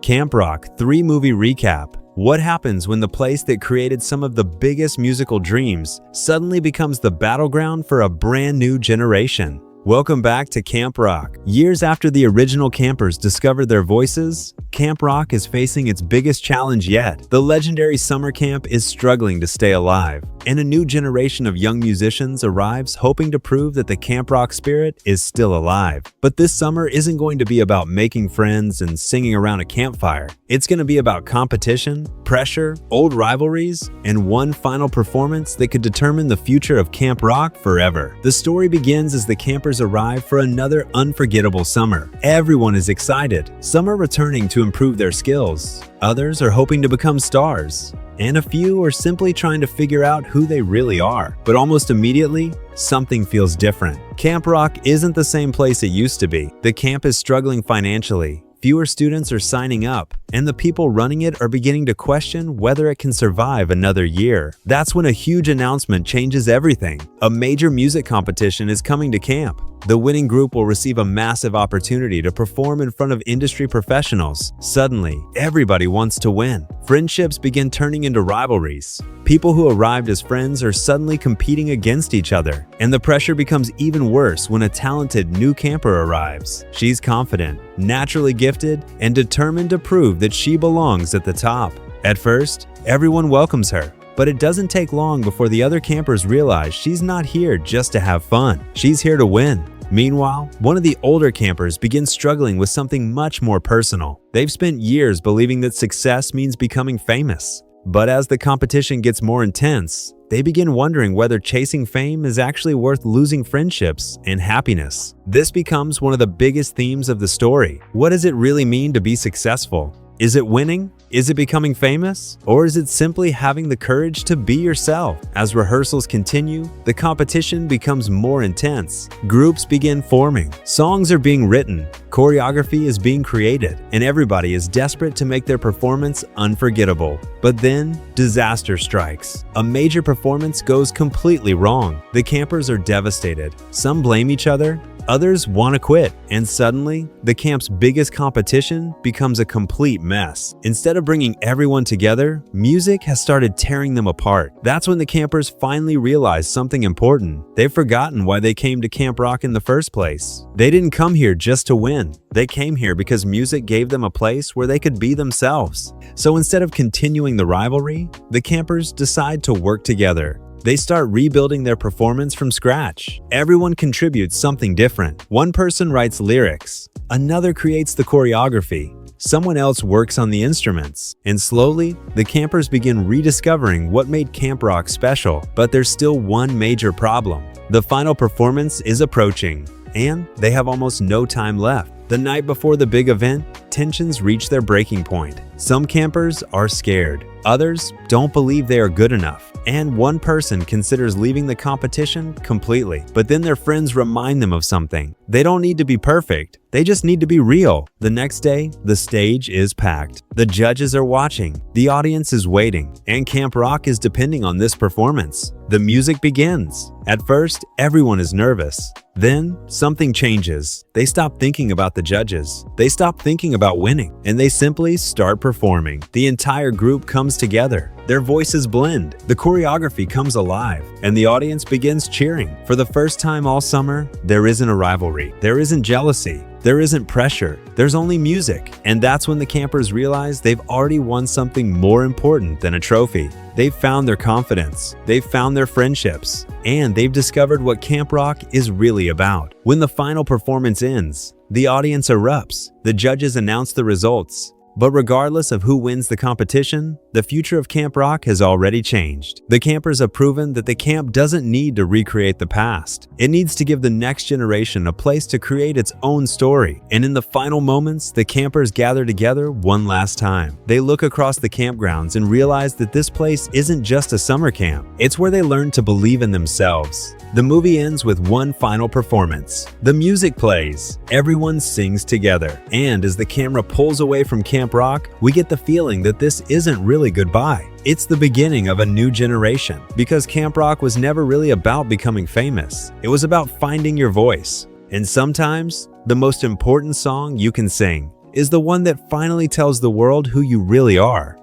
Camp Rock 3-movie recap. What happens when the place that created some of the biggest musical dreams suddenly becomes the battleground for a brand new generation? Welcome back to Camp Rock. Years after the original campers discovered their voices, Camp Rock is facing its biggest challenge yet. The legendary summer camp is struggling to stay alive, and a new generation of young musicians arrives hoping to prove that the Camp Rock spirit is still alive. But this summer isn't going to be about making friends and singing around a campfire. It's going to be about competition, pressure, old rivalries, and one final performance that could determine the future of Camp Rock forever. The story begins as the campers arrive for another unforgettable summer. Everyone is excited. Some are returning to improve their skills. Others are hoping to become stars. And a few are simply trying to figure out who they really are. But almost immediately, something feels different. Camp Rock isn't the same place it used to be. The camp is struggling financially. Fewer students are signing up, and the people running it are beginning to question whether it can survive another year. That's when a huge announcement changes everything. A major music competition is coming to camp. The winning group will receive a massive opportunity to perform in front of industry professionals. Suddenly, everybody wants to win. Friendships begin turning into rivalries. People who arrived as friends are suddenly competing against each other. And the pressure becomes even worse when a talented new camper arrives. She's confident, naturally gifted, and determined to prove that she belongs at the top. At first, everyone welcomes her. But it doesn't take long before the other campers realize she's not here just to have fun. She's here to win. Meanwhile, one of the older campers begins struggling with something much more personal. They've spent years believing that success means becoming famous. But as the competition gets more intense, they begin wondering whether chasing fame is actually worth losing friendships and happiness. This becomes one of the biggest themes of the story. What does it really mean to be successful? Is it winning? Is it becoming famous? Or is it simply having the courage to be yourself? As rehearsals continue, the competition becomes more intense. Groups begin forming. Songs are being written. Choreography is being created. And everybody is desperate to make their performance unforgettable. But then, disaster strikes. A major performance goes completely wrong. The campers are devastated. Some blame each other. Others want to quit, and suddenly, the camp's biggest competition becomes a complete mess. Instead of bringing everyone together, music has started tearing them apart. That's when the campers finally realize something important. They've forgotten why they came to Camp Rock in the first place. They didn't come here just to win. They came here because music gave them a place where they could be themselves. So instead of continuing the rivalry, the campers decide to work together. They start rebuilding their performance from scratch. Everyone contributes something different. One person writes lyrics, another creates the choreography, someone else works on the instruments. And slowly, the campers begin rediscovering what made Camp Rock special. But there's still one major problem. The final performance is approaching, and they have almost no time left. The night before the big event, tensions reach their breaking point. Some campers are scared. Others don't believe they are good enough. And one person considers leaving the competition completely. But then their friends remind them of something. They don't need to be perfect. They just need to be real. The next day, the stage is packed. The judges are watching. The audience is waiting. And Camp Rock is depending on this performance. The music begins. At first, everyone is nervous. Then, something changes. They stop thinking about the judges. They stop thinking about winning. And they simply start performing. The entire group comes together. Their voices blend. The choreography comes alive. And the audience begins cheering. For the first time all summer, there isn't a rivalry. There isn't jealousy. There isn't pressure. There's only music. And that's when the campers realize they've already won something more important than a trophy. They've found their confidence. They've found their friendships. And they've discovered what Camp Rock is really about. When the final performance ends, the audience erupts. The judges announce the results. But regardless of who wins the competition, the future of Camp Rock has already changed. The campers have proven that the camp doesn't need to recreate the past. It needs to give the next generation a place to create its own story. And in the final moments, the campers gather together one last time. They look across the campgrounds and realize that this place isn't just a summer camp. It's where they learn to believe in themselves. The movie ends with one final performance. The music plays. Everyone sings together. And as the camera pulls away from Camp Rock, we get the feeling that this isn't really goodbye. It's the beginning of a new generation. Because Camp Rock was never really about becoming famous. It was about finding your voice. And sometimes, the most important song you can sing is the one that finally tells the world who you really are.